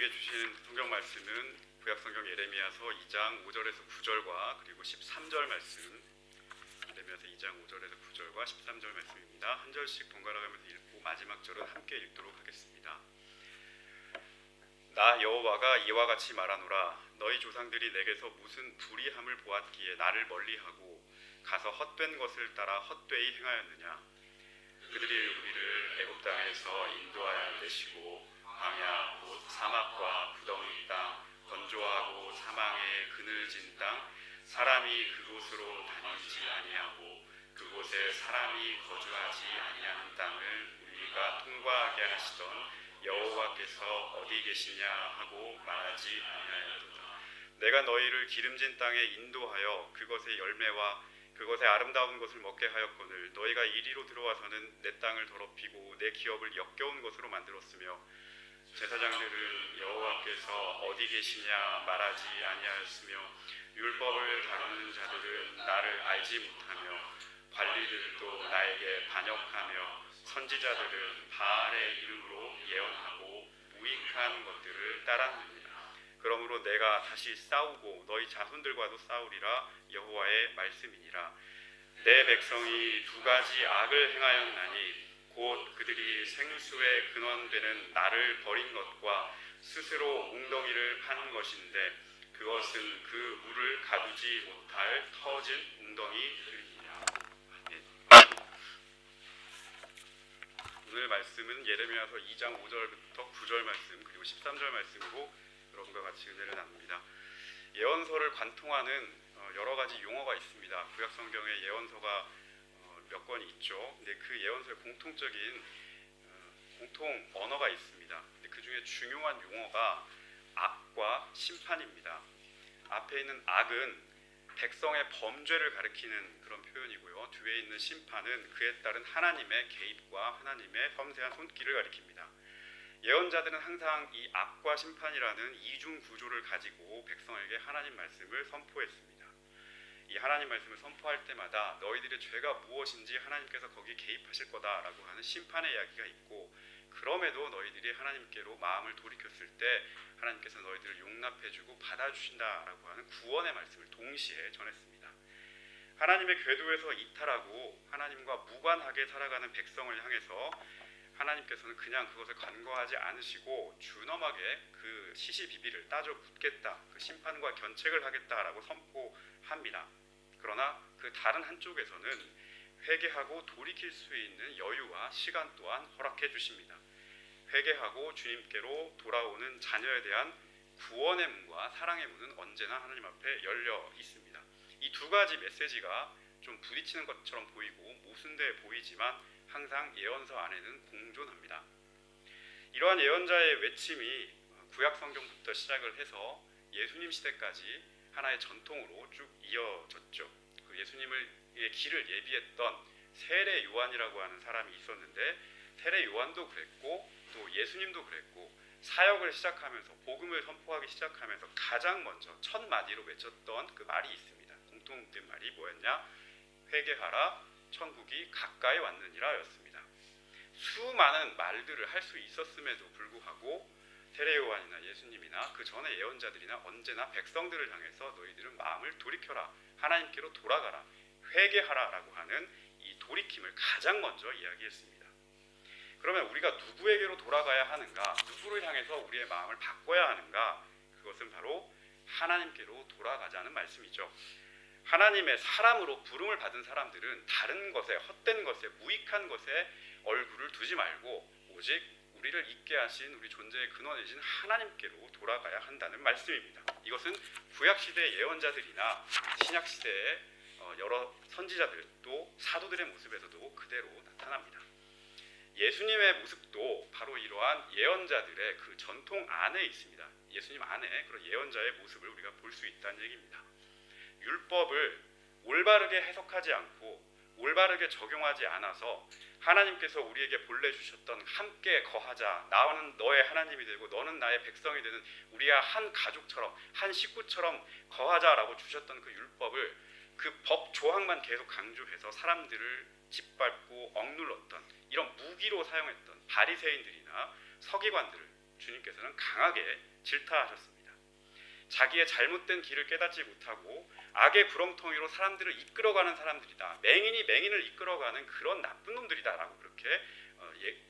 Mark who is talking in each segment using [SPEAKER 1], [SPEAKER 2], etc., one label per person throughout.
[SPEAKER 1] 우리에게 주시는 성경 말씀은 구약 성경 예레미야서 2장 5절에서 9절과 그리고 13절 말씀, 예레미야서 2장 5절에서 9절과 13절 말씀입니다. 한 절씩 번갈아가면서 읽고 마지막 절은 함께 읽도록 하겠습니다. 나 여호와가 이와 같이 말하노라. 너희 조상들이 내게서 무슨 불의함을 보았기에 나를 멀리하고 가서 헛된 것을 따라 헛되이 행하였느냐. 그들이 우리를 애굽 땅에서 인도하여 내시고 광야 곧 사막과 부덩이 땅, 건조하고 사망의 그늘진 땅, 사람이 그곳으로 다니지 아니하고 그곳에 사람이 거주하지 아니하는 땅을 우리가 통과하게 하시던 여호와께서 어디 계시냐 하고 말하지 아니하였도다. 내가 너희를 기름진 땅에 인도하여 그것의 열매와 그것의 아름다운 것을 먹게 하였거늘 너희가 이리로 들어와서는 내 땅을 더럽히고 내 기업을 역겨운 것으로 만들었으며 제사장들은 여호와께서 어디 계시냐 말하지 아니하였으며 율법을 다루는 자들은 나를 알지 못하며 관리들도 나에게 반역하며 선지자들은 바알의 이름으로 예언하고 무익한 것들을 따랐느니라. 그러므로 내가 다시 싸우고 너희 자손들과도 싸우리라. 여호와의 말씀이니라. 내 백성이 두 가지 악을 행하였나니 곧 그들이 생수의 근원되는 나를 버린 것과 스스로 웅덩이를 파는 것인데 그것은 그 물을 가두지 못할 터진 웅덩이들이니라. 오늘 말씀은 예레미야서 2장 5절부터 9절 말씀 그리고 13절 말씀으로 여러분과 같이 은혜를 나눕니다. 예언서를 관통하는 여러 가지 용어가 있습니다. 구약 성경에 예언서가 몇 권 있죠. 근데 그 예언서의 공통적인 공통 언어가 있습니다. 근데 그 중에 중요한 용어가 악과 심판입니다. 앞에 있는 악은 백성의 범죄를 가리키는 그런 표현이고요. 뒤에 있는 심판은 그에 따른 하나님의 개입과 하나님의 섬세한 손길을 가리킵니다. 예언자들은 항상 이 악과 심판이라는 이중 구조를 가지고 백성에게 하나님 말씀을 선포했습니다. 이 하나님 말씀을 선포할 때마다 너희들의 죄가 무엇인지 하나님께서 거기에 개입하실 거다라고 하는 심판의 이야기가 있고, 그럼에도 너희들이 하나님께로 마음을 돌이켰을 때 하나님께서 너희들을 용납해주고 받아주신다라고 하는 구원의 말씀을 동시에 전했습니다. 하나님의 궤도에서 이탈하고 하나님과 무관하게 살아가는 백성을 향해서 하나님께서는 그냥 그것을 간과하지 않으시고 준엄하게 그 시시비비를 따져 묻겠다, 그 심판과 견책을 하겠다라고 선포합니다. 그러나 그 다른 한쪽에서는 회개하고 돌이킬 수 있는 여유와 시간 또한 허락해 주십니다. 회개하고 주님께로 돌아오는 자녀에 대한 구원의 문과 사랑의 문은 언제나 하나님 앞에 열려 있습니다. 이 두 가지 메시지가 좀 부딪히는 것처럼 보이고 모순돼 보이지만 항상 예언서 안에는 공존합니다. 이러한 예언자의 외침이 구약 성경부터 시작을 해서 예수님 시대까지 하나의 전통으로 쭉 이어졌죠. 그 예수님의 길을 예비했던 세례 요한이라고 하는 사람이 있었는데, 세례 요한도 그랬고 또 예수님도 그랬고, 사역을 시작하면서 복음을 선포하기 시작하면서 가장 먼저 첫 마디로 외쳤던 그 말이 있습니다. 공통된 말이 뭐였냐? 회개하라, 천국이 가까이 왔느니라 였습니다. 수많은 말들을 할 수 있었음에도 불구하고 세례 요한이나 예수님이나 그 전의 예언자들이나 언제나 백성들을 향해서 너희들은 마음을 돌이켜라, 하나님께로 돌아가라, 회개하라 라고 하는 이 돌이킴을 가장 먼저 이야기했습니다. 그러면 우리가 누구에게로 돌아가야 하는가? 누구를 향해서 우리의 마음을 바꿔야 하는가? 그것은 바로 하나님께로 돌아가자는 말씀이죠. 하나님의 사람으로 부름을 받은 사람들은 다른 것에, 헛된 것에, 무익한 것에 얼굴을 두지 말고 오직 우리를 있게 하신 우리 존재의 근원이신 하나님께로 돌아가야 한다는 말씀입니다. 이것은 구약시대의 예언자들이나 신약시대의 여러 선지자들 또 사도들의 모습에서도 그대로 나타납니다. 예수님의 모습도 바로 이러한 예언자들의 그 전통 안에 있습니다. 예수님 안에 그런 예언자의 모습을 우리가 볼 수 있다는 얘기입니다. 율법을 올바르게 해석하지 않고 올바르게 적용하지 않아서 하나님께서 우리에게 본래 주셨던 함께 거하자, 나는 너의 하나님이 되고 너는 나의 백성이 되는 우리가 한 가족처럼 한 식구처럼 거하자라고 주셨던 그 율법을, 그 법 조항만 계속 강조해서 사람들을 짓밟고 억눌렀던, 이런 무기로 사용했던 바리새인들이나 서기관들을 주님께서는 강하게 질타하셨습니다. 자기의 잘못된 길을 깨닫지 못하고 악의 구렁텅이로 사람들을 이끌어가는 사람들이다. 맹인이 맹인을 이끌어가는 그런 나쁜 놈들이다라고 그렇게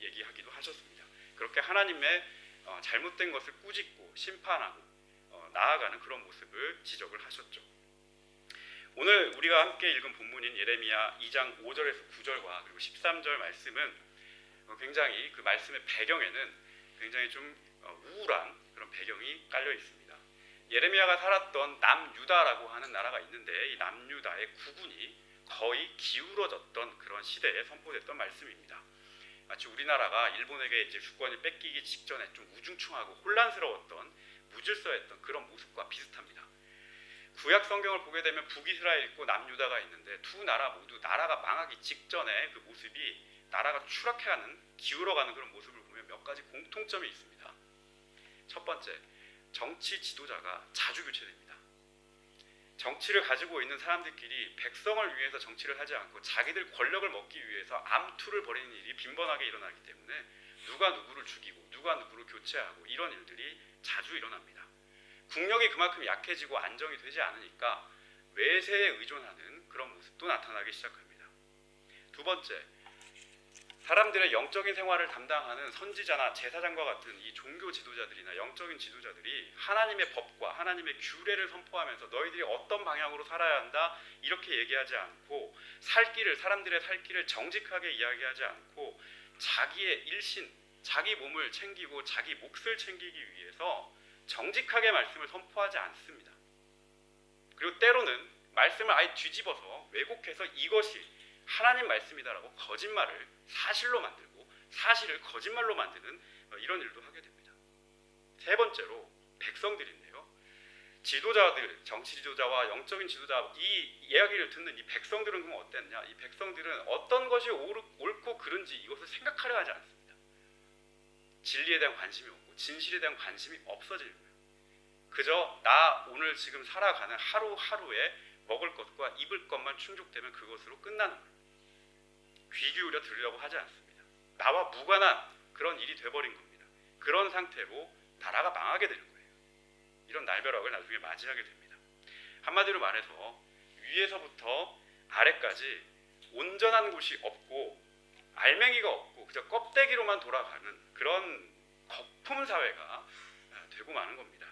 [SPEAKER 1] 얘기하기도 하셨습니다. 그렇게 하나님의 잘못된 것을 꾸짖고 심판하고 나아가는 그런 모습을 지적을 하셨죠. 오늘 우리가 함께 읽은 본문인 예레미야 2장 5절에서 9절과 그리고 13절 말씀은 굉장히 그 말씀의 배경에는 굉장히 좀 우울한 그런 배경이 깔려 있습니다. 예레미야가 살았던 남유다라고 하는 나라가 있는데 이 남유다의 국군이 거의 기울어졌던 그런 시대에 선포됐던 말씀입니다. 마치 우리나라가 일본에게 이제 주권을 뺏기기 직전에 좀 우중충하고 혼란스러웠던 무질서했던 그런 모습과 비슷합니다. 구약 성경을 보게 되면 북이스라엘 있고 남유다가 있는데 두 나라 모두 나라가 망하기 직전에 그 모습이 나라가 추락해가는 기울어가는 그런 모습을 보면 몇 가지 공통점이 있습니다. 첫 번째, 정치 지도자가 자주 교체됩니다. 정치를 가지고 있는 사람들끼리 백성을 위해서 정치를 하지 않고 자기들 권력을 먹기 위해서 암투를 벌이는 일이 빈번하게 일어나기 때문에 누가 누구를 죽이고 누가 누구를 교체하고 이런 일들이 자주 일어납니다. 국력이 그만큼 약해지고 안정이 되지 않으니까 외세에 의존하는 그런 모습도 나타나기 시작합니다. 두 번째, 사람들의 영적인 생활을 담당하는 선지자나 제사장과 같은 이 종교 지도자들이나 영적인 지도자들이 하나님의 법과 하나님의 규례를 선포하면서 너희들이 어떤 방향으로 살아야 한다 이렇게 얘기하지 않고 사람들의 살 길을 정직하게 이야기하지 않고 자기의 일신, 자기 몸을 챙기고 자기 몫을 챙기기 위해서 정직하게 말씀을 선포하지 않습니다. 그리고 때로는 말씀을 아예 뒤집어서 왜곡해서 이것이 하나님 말씀이다라고 거짓말을 사실로 만들고 사실을 거짓말로 만드는 이런 일도 하게 됩니다. 세 번째로 백성들인데요. 지도자들, 정치 지도자와 영적인 지도자 이 이야기를 듣는 이 백성들은 그럼 어땠냐? 이 백성들은 어떤 것이 옳고 그른지 이것을 생각하려 하지 않습니다. 진리에 대한 관심이 없고 진실에 대한 관심이 없어지는 거예요. 그저 나 오늘 지금 살아가는 하루하루에 먹을 것과 입을 것만 충족되면 그것으로 끝나는 거예요. 귀 기울여 들으려고 하지 않습니다. 나와 무관한 그런 일이 돼버린 겁니다. 그런 상태로 나라가 망하게 되는 거예요. 이런 날벼락을 나중에 맞이하게 됩니다. 한마디로 말해서 위에서부터 아래까지 온전한 곳이 없고 알맹이가 없고 그저 껍데기로만 돌아가는 그런 거품 사회가 되고 마는 겁니다.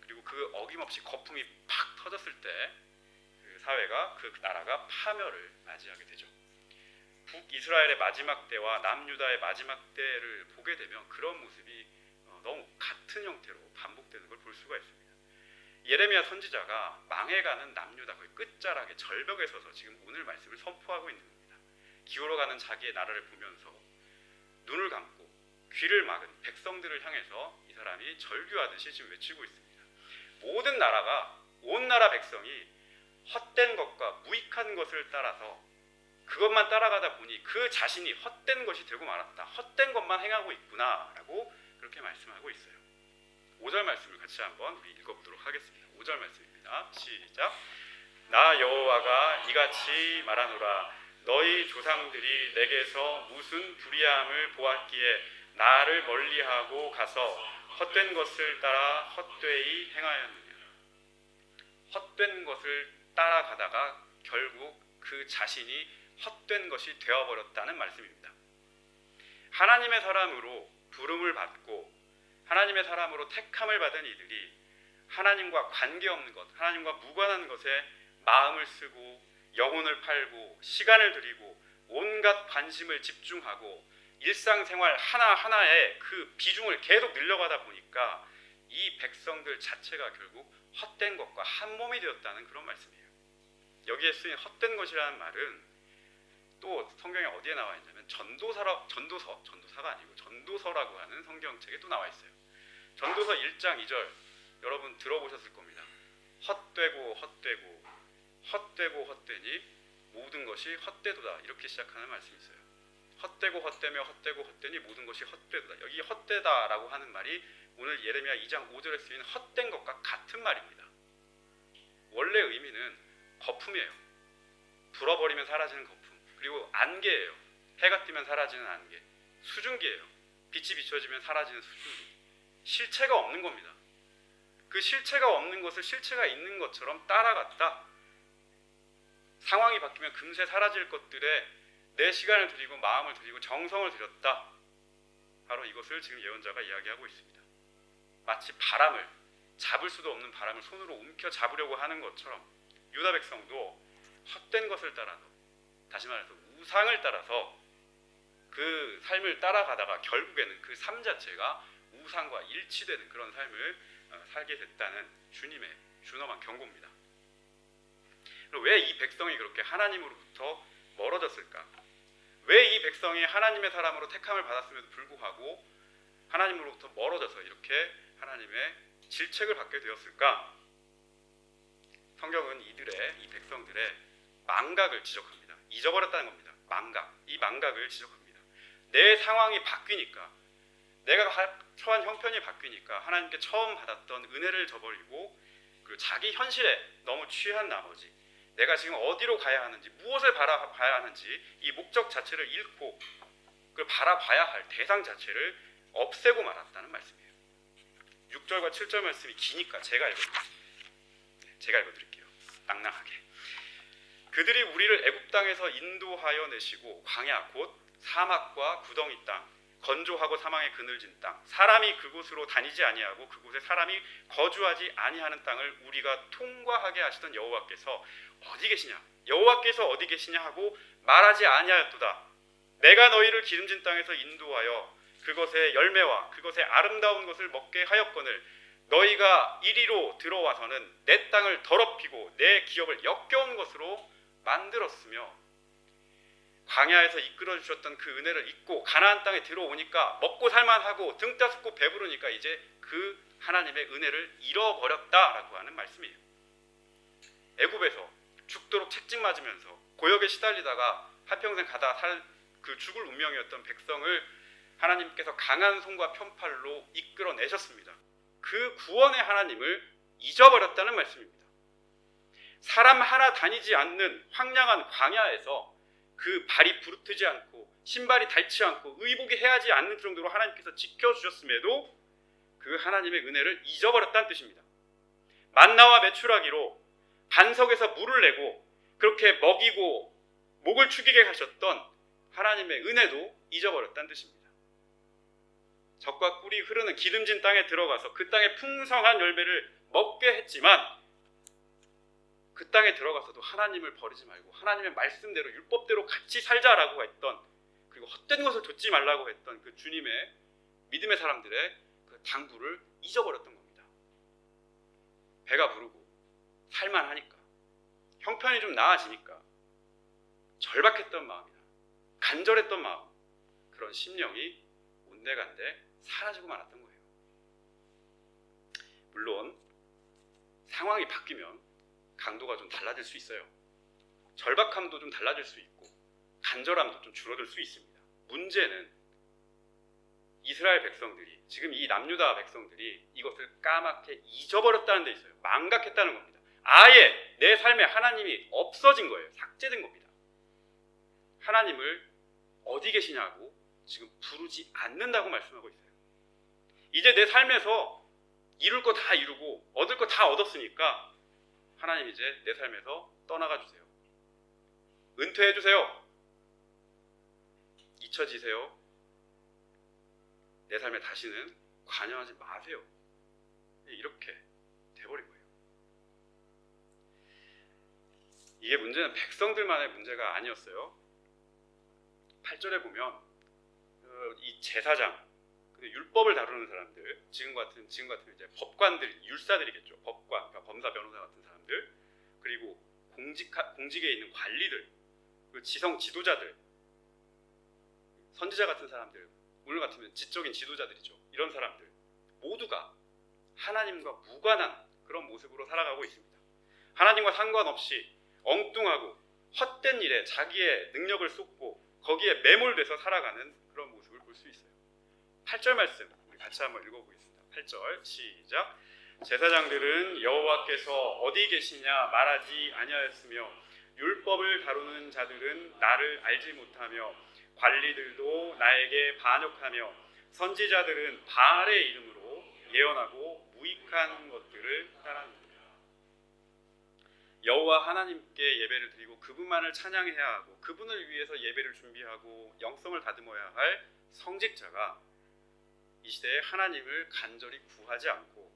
[SPEAKER 1] 그리고 그 어김없이 거품이 팍 터졌을 때 그 사회가 그 나라가 파멸을 맞이하게 되죠. 북이스라엘의 마지막 때와 남유다의 마지막 때를 보게 되면 그런 모습이 너무 같은 형태로 반복되는 걸 볼 수가 있습니다. 예레미야 선지자가 망해가는 남유다 거의 끝자락에 절벽에 서서 지금 오늘 말씀을 선포하고 있는 겁니다. 기울어가는 자기의 나라를 보면서 눈을 감고 귀를 막은 백성들을 향해서 이 사람이 절규하듯이 지금 외치고 있습니다. 모든 나라가 온 나라 백성이 헛된 것과 무익한 것을 따라서 그것만 따라가다 보니 그 자신이 헛된 것이 되고 말았다. 헛된 것만 행하고 있구나라고 그렇게 말씀하고 있어요. 5절 말씀을 같이 한번 우리 읽어보도록 하겠습니다. 5절 말씀입니다. 시작. 나 여호와가 이같이 말하노라. 너희 조상들이 내게서 무슨 불의함을 보았기에 나를 멀리하고 가서 헛된 것을 따라 헛되이 행하였느냐. 헛된 것을 따라가다가 결국 그 자신이 헛된 것이 되어버렸다는 말씀입니다. 하나님의 사람으로 부름을 받고 하나님의 사람으로 택함을 받은 이들이 하나님과 관계없는 것, 하나님과 무관한 것에 마음을 쓰고 영혼을 팔고 시간을 들이고 온갖 관심을 집중하고 일상생활 하나하나에 그 비중을 계속 늘려가다 보니까 이 백성들 자체가 결국 헛된 것과 한 몸이 되었다는 그런 말씀이에요. 여기에 쓰인 헛된 것이라는 말은 또 성경에 어디에 나와 있냐면 전도서가 아니고 전도서라고 하는 성경책에 또 나와 있어요. 전도서 1장 2절 여러분 들어보셨을 겁니다. 헛되고 헛되고 헛되고 헛되니 모든 것이 헛되도다 이렇게 시작하는 말씀이 있어요. 헛되고 헛되며 헛되고 헛되니 모든 것이 헛되도다. 여기 헛되다라고 하는 말이 오늘 예레미야 2장 5절에 쓰인 헛된 것과 같은 말입니다. 원래 의미는 거품이에요. 불어버리면 사라지는 거품. 그리고 안개예요. 해가 뜨면 사라지는 안개. 수증기예요. 빛이 비춰지면 사라지는 수증기. 실체가 없는 겁니다. 그 실체가 없는 것을 실체가 있는 것처럼 따라갔다. 상황이 바뀌면 금세 사라질 것들에 내 시간을 들이고 마음을 들이고 정성을 들였다. 바로 이것을 지금 예언자가 이야기하고 있습니다. 마치 바람을, 잡을 수도 없는 바람을 손으로 움켜 잡으려고 하는 것처럼 유다 백성도 헛된 것을 따라서, 다시 말해서 우상을 따라서 그 삶을 따라가다가 결국에는 그 삶 자체가 우상과 일치되는 그런 삶을 살게 됐다는 주님의 준엄한 경고입니다. 왜 이 백성이 그렇게 하나님으로부터 멀어졌을까? 왜 이 백성이 하나님의 사람으로 택함을 받았음에도 불구하고 하나님으로부터 멀어져서 이렇게 하나님의 질책을 받게 되었을까? 성경은 이 백성들의 망각을 지적합니다. 잊어버렸다는 겁니다. 이 망각을 지적합니다. 내 상황이 바뀌니까, 내가 처한 형편이 바뀌니까 하나님께 처음 받았던 은혜를 저버리고 그리고 자기 현실에 너무 취한 나머지 내가 지금 어디로 가야 하는지, 무엇을 바라봐야 하는지 이 목적 자체를 잃고 그걸 바라봐야 할 대상 자체를 없애고 말았다는 말씀이에요. 6절과 7절 말씀이 기니까 제가 읽어드릴게요. 낭낭하게. 그들이 우리를 애굽 땅에서 인도하여 내시고 광야 곧 사막과 구덩이 땅, 건조하고 사망의 그늘진 땅, 사람이 그곳으로 다니지 아니하고 그곳에 사람이 거주하지 아니하는 땅을 우리가 통과하게 하시던 여호와께서 어디 계시냐? 여호와께서 어디 계시냐 하고 말하지 아니하였도다. 내가 너희를 기름진 땅에서 인도하여 그것의 열매와 그것의 아름다운 것을 먹게 하였거늘 너희가 이리로 들어와서는 내 땅을 더럽히고 내 기업을 역겨운 것으로 만들었으며, 광야에서 이끌어 주셨던 그 은혜를 잊고 가나안 땅에 들어오니까 먹고 살만하고 등 따숩고 배부르니까 이제 그 하나님의 은혜를 잃어버렸다라고 하는 말씀이에요. 애굽에서 죽도록 채찍 맞으면서 고역에 시달리다가 한평생 가다 그 죽을 운명이었던 백성을 하나님께서 강한 손과 편팔로 이끌어내셨습니다. 그 구원의 하나님을 잊어버렸다는 말씀입니다. 사람 하나 다니지 않는 황량한 광야에서 그 발이 부르트지 않고 신발이 닳지 않고 의복이 해하지 않는 정도로 하나님께서 지켜주셨음에도 그 하나님의 은혜를 잊어버렸다는 뜻입니다. 만나와 메추라기로 반석에서 물을 내고 그렇게 먹이고 목을 축이게 하셨던 하나님의 은혜도 잊어버렸다는 뜻입니다. 젖과 꿀이 흐르는 기름진 땅에 들어가서 그 땅의 풍성한 열매를 먹게 했지만 그 땅에 들어가서도 하나님을 버리지 말고 하나님의 말씀대로 율법대로 같이 살자라고 했던, 그리고 헛된 것을 좇지 말라고 했던 그 주님의 믿음의 사람들의 그 당부를 잊어버렸던 겁니다. 배가 부르고 살만하니까, 형편이 좀 나아지니까 절박했던 마음이나 간절했던 마음, 그런 심령이 온데간데 사라지고 말았던 거예요. 물론 상황이 바뀌면 강도가 좀 달라질 수 있어요. 절박함도 좀 달라질 수 있고 간절함도 좀 줄어들 수 있습니다. 문제는 이스라엘 백성들이, 지금 이 남유다 백성들이 이것을 까맣게 잊어버렸다는 데 있어요. 망각했다는 겁니다. 아예 내 삶에 하나님이 없어진 거예요. 삭제된 겁니다. 하나님을 어디 계시냐고 지금 부르지 않는다고 말씀하고 있어요. 이제 내 삶에서 이룰 거 다 이루고 얻을 거 다 얻었으니까 하나님 이제 내 삶에서 떠나가 주세요. 은퇴해 주세요. 잊혀지세요. 내 삶에 다시는 관여하지 마세요. 이렇게 돼버린 거예요. 이게 문제는 백성들만의 문제가 아니었어요. 8절에 보면 이 제사장, 율법을 다루는 사람들, 지금 같은 이제 법관들, 율사들이겠죠. 법관, 그러니까 범사 변호사 같은 사람들, 그리고 공직에 있는 관리들, 그 지성 지도자들, 선지자 같은 사람들, 오늘 같으면 지적인 지도자들이죠. 이런 사람들 모두가 하나님과 무관한 그런 모습으로 살아가고 있습니다. 하나님과 상관없이 엉뚱하고 헛된 일에 자기의 능력을 쏟고 거기에 매몰돼서 살아가는 그런 모습을 볼 수 있어요. 8절 말씀 우리 같이 한번 읽어보겠습니다. 8절 시작. 제사장들은 여호와께서 어디 계시냐 말하지 아니하였으며 율법을 다루는 자들은 나를 알지 못하며 관리들도 나에게 반역하며 선지자들은 바알의 이름으로 예언하고 무익한 것들을 따랐습니다. 여호와 하나님께 예배를 드리고 그분만을 찬양해야 하고 그분을 위해서 예배를 준비하고 영성을 다듬어야 할 성직자가 이 시대에 하나님을 간절히 구하지 않고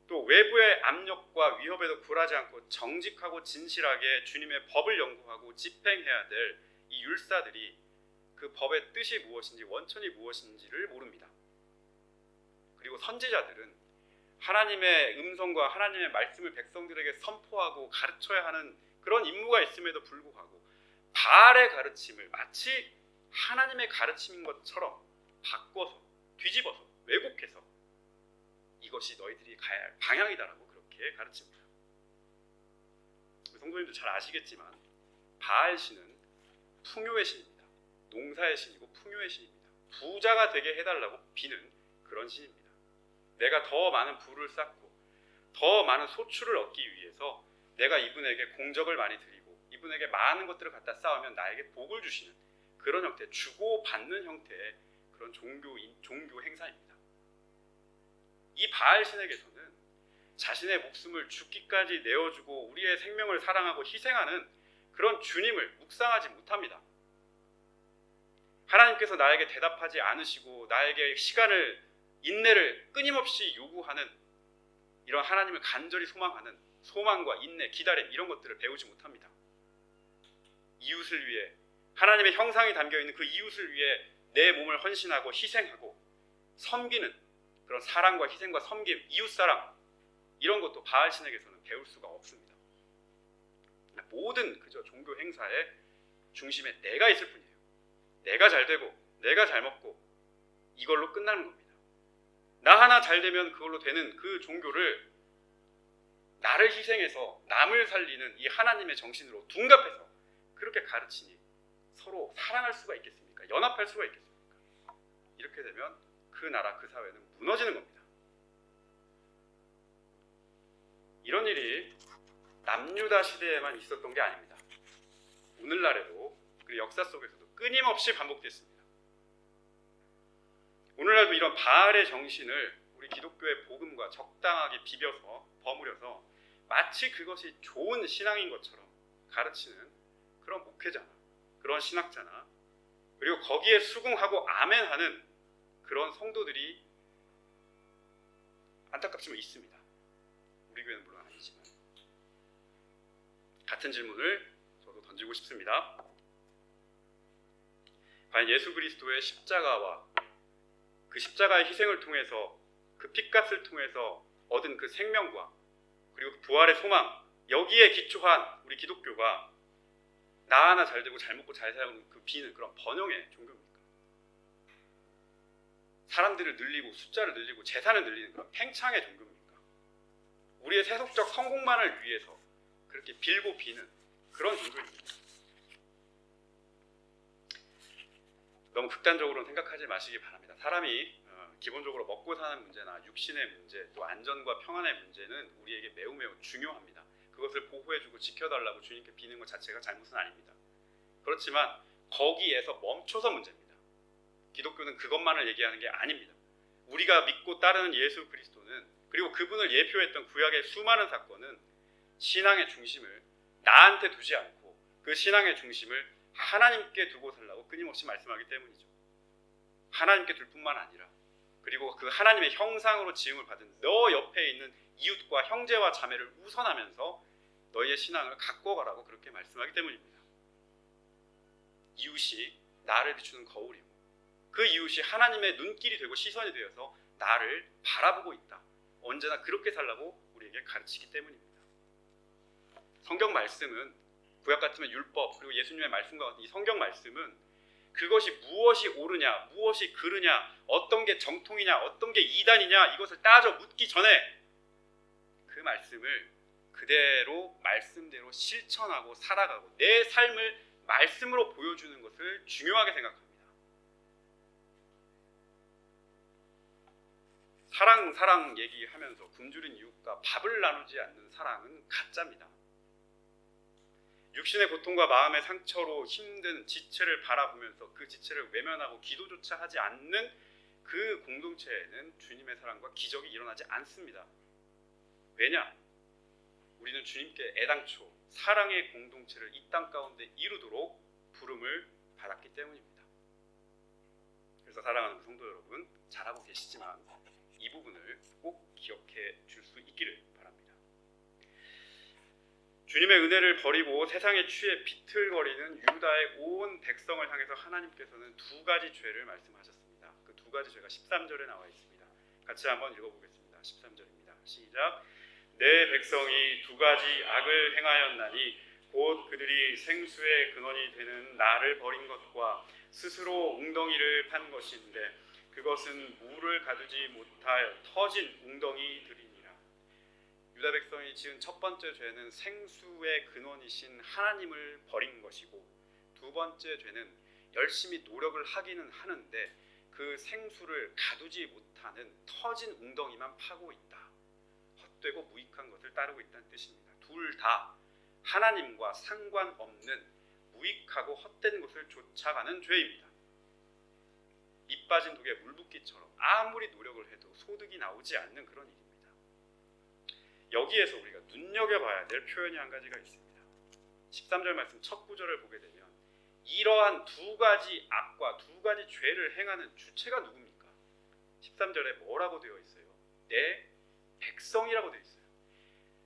[SPEAKER 1] 또 외부의 압력과 위협에도 굴하지 않고 정직하고 진실하게 주님의 법을 연구하고 집행해야 될 이 율사들이 그 법의 뜻이 무엇인지 원천이 무엇인지를 모릅니다. 그리고 선지자들은 하나님의 음성과 하나님의 말씀을 백성들에게 선포하고 가르쳐야 하는 그런 임무가 있음에도 불구하고 바알의 가르침을 마치 하나님의 가르침인 것처럼 바꿔서 뒤집어서 왜곡해서 이것이 너희들이 가야 할 방향이다라고 그렇게 가르칩니다. 성도님도 잘 아시겠지만 바알 신은 풍요의 신입니다. 농사의 신이고 풍요의 신입니다. 부자가 되게 해달라고 비는 그런 신입니다. 내가 더 많은 부를 쌓고 더 많은 소출을 얻기 위해서 내가 이분에게 공적을 많이 드리고 이분에게 많은 것들을 갖다 쌓으면 나에게 복을 주시는 그런 형태, 주고받는 형태의 그런 종교 행사입니다. 이 바알 신에게서는 자신의 목숨을 죽기까지 내어주고 우리의 생명을 사랑하고 희생하는 그런 주님을 묵상하지 못합니다. 하나님께서 나에게 대답하지 않으시고 나에게 시간을 인내를 끊임없이 요구하는 이런 하나님을 간절히 소망하는 소망과 인내, 기다림 이런 것들을 배우지 못합니다. 이웃을 위해 하나님의 형상이 담겨있는 그 이웃을 위해 내 몸을 헌신하고 희생하고 섬기는 그런 사랑과 희생과 섬김, 이웃사랑 이런 것도 바알 신에게서는 배울 수가 없습니다. 모든 그저 종교 행사의 중심에 내가 있을 뿐이에요. 내가 잘 되고 내가 잘 먹고 이걸로 끝나는 겁니다. 나 하나 잘 되면 그걸로 되는 그 종교를 나를 희생해서 남을 살리는 이 하나님의 정신으로 둔갑해서 그렇게 가르치니 서로 사랑할 수가 있겠습니까? 연합할 수가 있겠습니까? 이렇게 되면 그 나라 그 사회는 무너지는 겁니다. 이런 일이 남유다 시대에만 있었던 게 아닙니다. 오늘날에도 그리고 역사 속에서도 끊임없이 반복됐습니다. 오늘날도 이런 바알의 정신을 우리 기독교의 복음과 적당하게 비벼서 버무려서 마치 그것이 좋은 신앙인 것처럼 가르치는 그런 목회자나 그런 신학자나 그리고 거기에 수긍하고 아멘하는 그런 성도들이 안타깝지만 있습니다. 우리 교회는 물론 아니지만 같은 질문을 저도 던지고 싶습니다. 과연 예수 그리스도의 십자가와 그 십자가의 희생을 통해서 그 핏값을 통해서 얻은 그 생명과 그리고 그 부활의 소망 여기에 기초한 우리 기독교가 나 하나 잘 되고 잘 먹고 잘 살고 그 비는 그런 번영의 종교입니까? 사람들을 늘리고 숫자를 늘리고 재산을 늘리는 그런 팽창의 종교입니까? 우리의 세속적 성공만을 위해서 그렇게 빌고 비는 그런 종교입니다. 너무 극단적으로 생각하지 마시기 바랍니다. 사람이 기본적으로 먹고 사는 문제나 육신의 문제 또 안전과 평안의 문제는 우리에게 매우 중요합니다. 그것을 보호해주고 지켜달라고 주님께 비는 것 자체가 잘못은 아닙니다. 그렇지만 거기에서 멈춰서 문제입니다. 기독교는 그것만을 얘기하는 게 아닙니다. 우리가 믿고 따르는 예수 그리스도는 그리고 그분을 예표했던 구약의 수많은 사건은 신앙의 중심을 나한테 두지 않고 그 신앙의 중심을 하나님께 두고 살라고 끊임없이 말씀하기 때문이죠. 하나님께 둘 뿐만 아니라 그리고 그 하나님의 형상으로 지음을 받은 너 옆에 있는 이웃과 형제와 자매를 우선하면서 너희의 신앙을 갖고 가라고 그렇게 말씀하기 때문입니다. 이웃이 나를 비추는 거울이고 그 이웃이 하나님의 눈길이 되고 시선이 되어서 나를 바라보고 있다. 언제나 그렇게 살라고 우리에게 가르치기 때문입니다. 성경 말씀은 구약 같으면 율법 그리고 예수님의 말씀과 같은 이 성경 말씀은 그것이 무엇이 옳으냐 무엇이 그르냐 어떤 게 정통이냐 어떤 게 이단이냐 이것을 따져 묻기 전에 그 말씀을 그대로 말씀대로 실천하고 살아가고 내 삶을 말씀으로 보여주는 것을 중요하게 생각합니다. 사랑 얘기하면서 굶주린 이웃과 밥을 나누지 않는 사랑은 가짜입니다. 육신의 고통과 마음의 상처로 힘든 지체를 바라보면서 그 지체를 외면하고 기도조차 하지 않는 그 공동체에는 주님의 사랑과 기적이 일어나지 않습니다. 왜냐? 우리는 주님께 애당초 사랑의 공동체를 이 땅 가운데 이루도록 부름을 받았기 때문입니다. 그래서 사랑하는 성도 여러분, 잘하고 계시지만 이 부분을 꼭 기억해 줄 수 있기를 바랍니다. 주님의 은혜를 버리고 세상에 취해 비틀거리는 유다의 온 백성을 향해서 하나님께서는 두 가지 죄를 말씀하셨습니다. 그 두 가지 죄가 13절에 나와 있습니다. 같이 한번 읽어보겠습니다. 13절입니다. 시작. 내 백성이 두 가지 악을 행하였나니 곧 그들이 생수의 근원이 되는 나를 버린 것과 스스로 웅덩이를 판 것인데 그것은 물을 가두지 못할 터진 웅덩이들이니라. 유다 백성이 지은 첫 번째 죄는 생수의 근원이신 하나님을 버린 것이고, 두 번째 죄는 열심히 노력을 하기는 하는데 그 생수를 가두지 못하는 터진 웅덩이만 파고 있다. 헛되고 무익한 것을 따르고 있다는 뜻입니다. 둘 다 하나님과 상관없는 무익하고 헛된 것을 쫓아가는 죄입니다. 밑 빠진 독에 물 붓기처럼 아무리 노력을 해도 소득이 나오지 않는 그런 일입니다. 여기에서 우리가 눈여겨봐야 될 표현이 한 가지가 있습니다. 13절 말씀 첫 구절을 보게 되면 이러한 두 가지 악과 두 가지 죄를 행하는 주체가 누굽니까? 13절에 뭐라고 되어 있어요? 내 백성이라고 되어 있어요.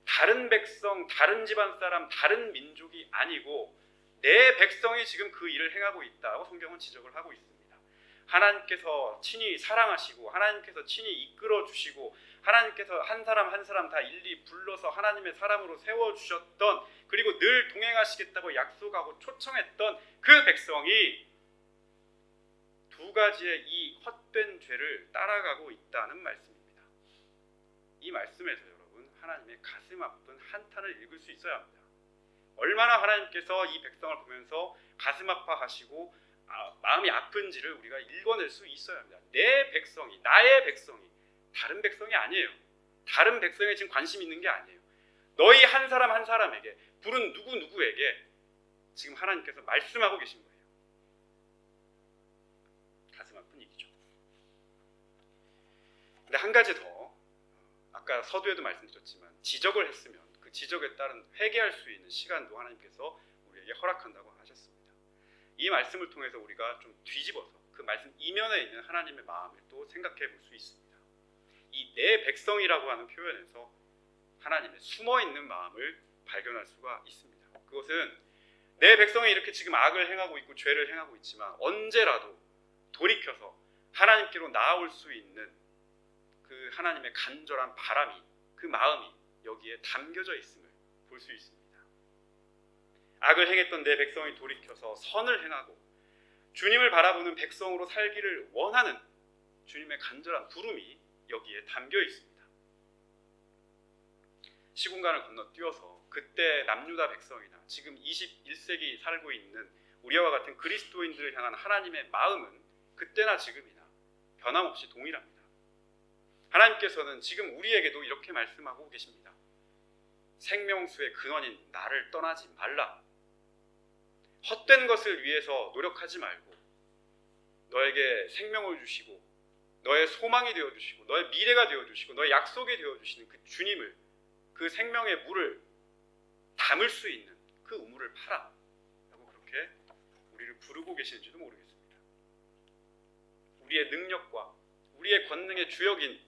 [SPEAKER 1] 다른 백성, 다른 집안 사람, 다른 민족이 아니고 내 백성이 지금 그 일을 행하고 있다고 성경은 지적을 하고 있습니다. 하나님께서 친히 사랑하시고 하나님께서 친히 이끌어 주시고 하나님께서 한 사람 한 사람 다 일일이 불러서 하나님의 사람으로 세워주셨던, 그리고 늘 동행하시겠다고 약속하고 초청했던 그 백성이 두 가지의 이 헛된 죄를 따라가고 있다는 말씀입니다. 이 말씀에서 여러분, 하나님의 가슴 아픈 한탄을 읽을 수 있어야 합니다. 얼마나 하나님께서 이 백성을 보면서 가슴 아파하시고 마음이 아픈지를 우리가 읽어낼 수 있어야 합니다. 내 백성이, 나의 백성이 다른 백성이 아니에요. 다른 백성에 지금 관심 있는 게 아니에요. 너희 한 사람 한 사람에게, 부른 누구누구에게 지금 하나님께서 말씀하고 계신 거예요. 가슴 아픈 얘기죠. 근데 한 가지 더, 아까 서두에도 말씀드렸지만 지적을 했으면 그 지적에 따른 회개할 수 있는 시간도 하나님께서 우리에게 허락한다고 하셨습니다. 이 말씀을 통해서 우리가 좀 뒤집어서 그 말씀 이면에 있는 하나님의 마음을 또 생각해 볼 수 있습니다. 이 내 백성이라고 하는 표현에서 하나님의 숨어있는 마음을 발견할 수가 있습니다. 그것은 내 백성이 이렇게 지금 악을 행하고 있고 죄를 행하고 있지만 언제라도 돌이켜서 하나님께로 나아올 수 있는 그 하나님의 간절한 바람이, 그 마음이 여기에 담겨져 있음을 볼 수 있습니다. 악을 행했던 내 백성이 돌이켜서 선을 행하고 주님을 바라보는 백성으로 살기를 원하는 주님의 간절한 부름이 여기에 담겨 있습니다. 시공간을 건너뛰어서 그때 남유다 백성이나 지금 21세기 살고 있는 우리와 같은 그리스도인들을 향한 하나님의 마음은 그때나 지금이나 변함없이 동일합니다. 하나님께서는 지금 우리에게도 이렇게 말씀하고 계십니다. 생명수의 근원인 나를 떠나지 말라. 헛된 것을 위해서 노력하지 말고 너에게 생명을 주시고 너의 소망이 되어주시고 너의 미래가 되어주시고 너의 약속이 되어주시는 그 주님을, 그 생명의 물을 담을 수 있는 그 우물을 파라 라고 그렇게 우리를 부르고 계시는지도 모르겠습니다. 우리의 능력과 우리의 권능의 주역인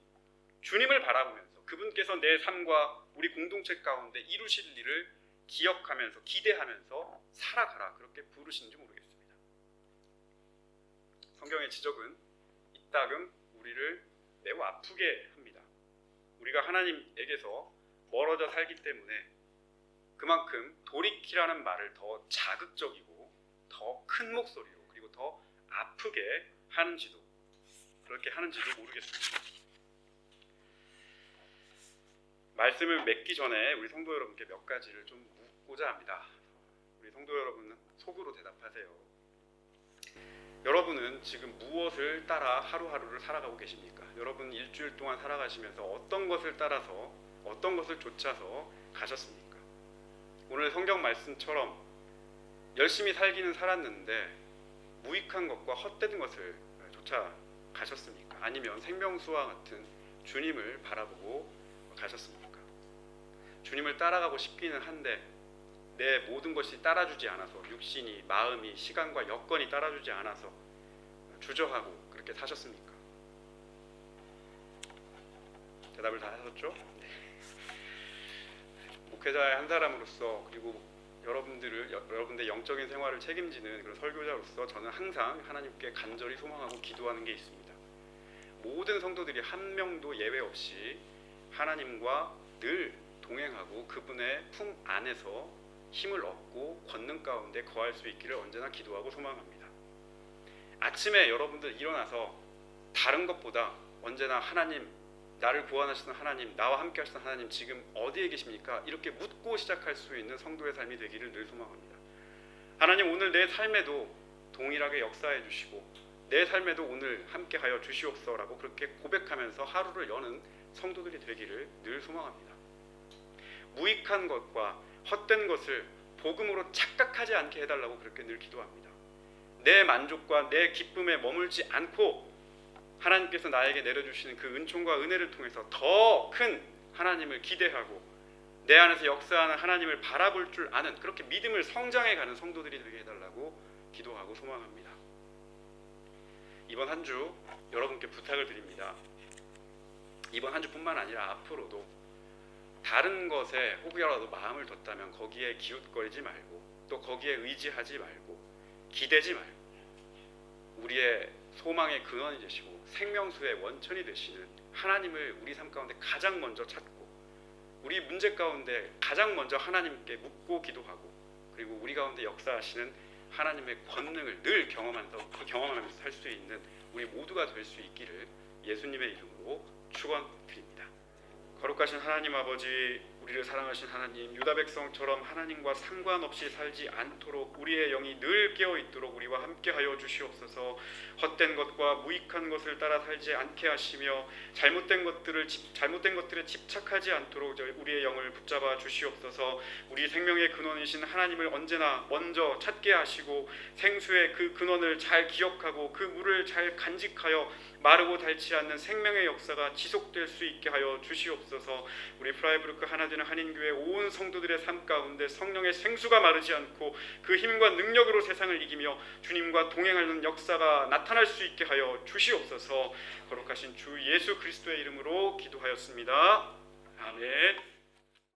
[SPEAKER 1] 주님을 바라보면서 그분께서 내 삶과 우리 공동체 가운데 이루실 일을 기억하면서 기대하면서 살아가라, 그렇게 부르시는지 모르겠습니다. 성경의 지적은 이따금 우리를 매우 아프게 합니다. 우리가 하나님에게서 멀어져 살기 때문에 그만큼 돌이키라는 말을 더 자극적이고 더 큰 목소리로 그리고 더 아프게 하는지도, 그렇게 하는지도 모르겠습니다. 말씀을 맺기 전에 우리 성도 여러분께 몇 가지를 좀 묻고자 합니다. 우리 성도 여러분은 속으로 대답하세요. 여러분은 지금 무엇을 따라 하루하루를 살아가고 계십니까? 여러분 일주일 동안 살아가시면서 어떤 것을 따라서, 어떤 것을 쫓아서 가셨습니까? 오늘 성경 말씀처럼 열심히 살기는 살았는데 무익한 것과 헛된 것을 쫓아가셨습니까? 가셨습니까? 아니면 생명수와 같은 주님을 바라보고 가셨습니까? 주님을 따라가고 싶기는 한데 내 모든 것이 따라주지 않아서, 육신이, 마음이, 시간과 여건이 따라주지 않아서 주저하고 그렇게 사셨습니까? 대답을 다 하셨죠? 네. 목회자의 한 사람으로서, 그리고 여러분들의 영적인 생활을 책임지는 그런 설교자로서 저는 항상 하나님께 간절히 소망하고 기도하는 게 있습니다. 모든 성도들이 한 명도 예외 없이 하나님과 늘 동행하고 그분의 품 안에서 힘을 얻고 권능 가운데 거할 수 있기를 언제나 기도하고 소망합니다. 아침에 여러분들 일어나서 다른 것보다 언제나 하나님, 나를 구원하시는 하나님, 나와 함께 하시는 하나님 지금 어디에 계십니까? 이렇게 묻고 시작할 수 있는 성도의 삶이 되기를 늘 소망합니다. 하나님, 오늘 내 삶에도 동일하게 역사해 주시고 내 삶에도 오늘 함께 하여 주시옵소서라고 그렇게 고백하면서 하루를 여는 성도들이 되기를 늘 소망합니다. 무익한 것과 헛된 것을 복음으로 착각하지 않게 해달라고 그렇게 늘 기도합니다. 내 만족과 내 기쁨에 머물지 않고 하나님께서 나에게 내려주시는 그 은총과 은혜를 통해서 더 큰 하나님을 기대하고 내 안에서 역사하는 하나님을 바라볼 줄 아는, 그렇게 믿음을 성장해가는 성도들이 되게 해달라고 기도하고 소망합니다. 이번 한 주 여러분께 부탁을 드립니다. 이번 한 주뿐만 아니라 앞으로도 다른 것에 혹여라도 마음을 뒀다면 거기에 기웃거리지 말고, 또 거기에 의지하지 말고, 기대지 말고, 우리의 소망의 근원이 되시고 생명수의 원천이 되시는 하나님을 우리 삶 가운데 가장 먼저 찾고, 우리 문제 가운데 가장 먼저 하나님께 묻고 기도하고, 그리고 우리 가운데 역사하시는 하나님의 권능을 늘 경험하면서 살 수 있는 우리 모두가 될 수 있기를 예수님의 이름으로 축원드립니다. 거룩하신 하나님 아버지, 우리를 사랑하신 하나님, 유다 백성처럼 하나님과 상관없이 살지 않도록 우리의 영이 늘 깨어있도록 우리와 함께하여 주시옵소서. 헛된 것과 무익한 것을 따라 살지 않게 하시며 잘못된 것들에 집착하지 않도록 우리의 영을 붙잡아 주시옵소서. 우리 생명의 근원이신 하나님을 언제나 먼저 찾게 하시고 생수의 그 근원을 잘 기억하고 그 물을 잘 간직하여 마르고 닳지 않는 생명의 역사가 지속될 수 있게 하여 주시옵소서. 우리 프라이부르크 하나되는 한인교회 온 성도들의 삶 가운데 성령의 생수가 마르지 않고 그 힘과 능력으로 세상을 이기며 주님과 동행하는 역사가 나타날 수 있게 하여 주시옵소서. 거룩하신 주 예수 그리스도의 이름으로 기도하였습니다. 아멘.